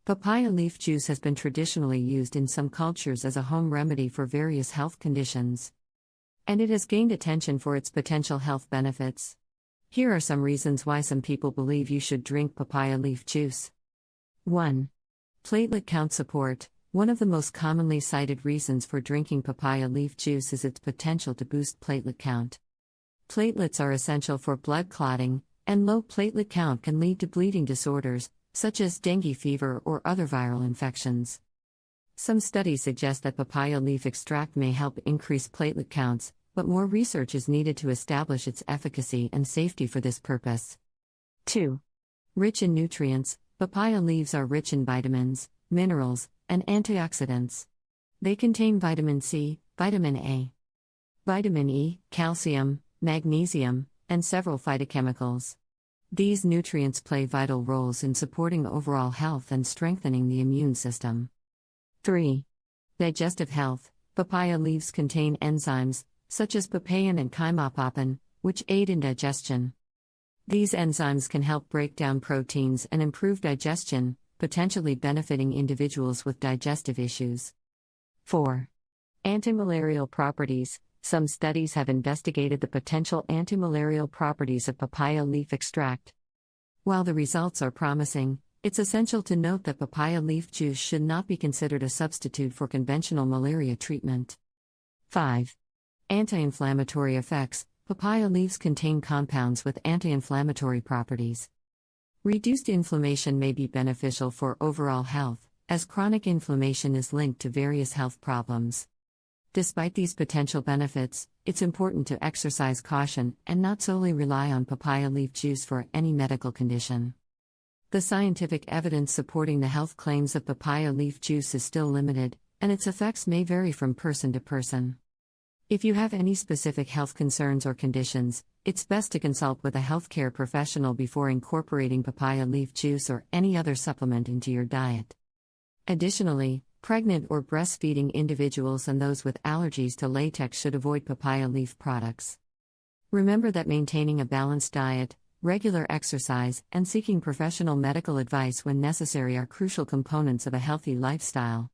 Papaya leaf juice has been traditionally used in some cultures as a home remedy for various health conditions. And it has gained attention for its potential health benefits. Here are some reasons why some people believe you should drink papaya leaf juice. 1. Platelet count support. One of the most commonly cited reasons for drinking papaya leaf juice is its potential to boost platelet count. Platelets are essential for blood clotting, and low platelet count can lead to bleeding disorders, such as dengue fever or other viral infections. Some studies suggest that papaya leaf extract may help increase platelet counts, but more research is needed to establish its efficacy and safety for this purpose. 2. Rich in nutrients. Papaya leaves are rich in vitamins, minerals, and antioxidants. They contain vitamin C, vitamin A, vitamin E, calcium, magnesium, and several phytochemicals. These nutrients play vital roles in supporting overall health and strengthening the immune system. 3. Digestive health. Papaya leaves contain enzymes, such as papain and chymopapain, which aid in digestion. These enzymes can help break down proteins and improve digestion, potentially benefiting individuals with digestive issues. 4. Antimalarial properties. Some studies have investigated the potential antimalarial properties of papaya leaf extract. While the results are promising, it's essential to note that papaya leaf juice should not be considered a substitute for conventional malaria treatment. 5. Anti-inflammatory effects. Papaya leaves contain compounds with anti-inflammatory properties. Reduced inflammation may be beneficial for overall health, as chronic inflammation is linked to various health problems. Despite these potential benefits, it's important to exercise caution and not solely rely on papaya leaf juice for any medical condition. The scientific evidence supporting the health claims of papaya leaf juice is still limited, and its effects may vary from person to person. If you have any specific health concerns or conditions, it's best to consult with a healthcare professional before incorporating papaya leaf juice or any other supplement into your diet. Additionally, pregnant or breastfeeding individuals and those with allergies to latex should avoid papaya leaf products. Remember that maintaining a balanced diet, regular exercise, and seeking professional medical advice when necessary are crucial components of a healthy lifestyle.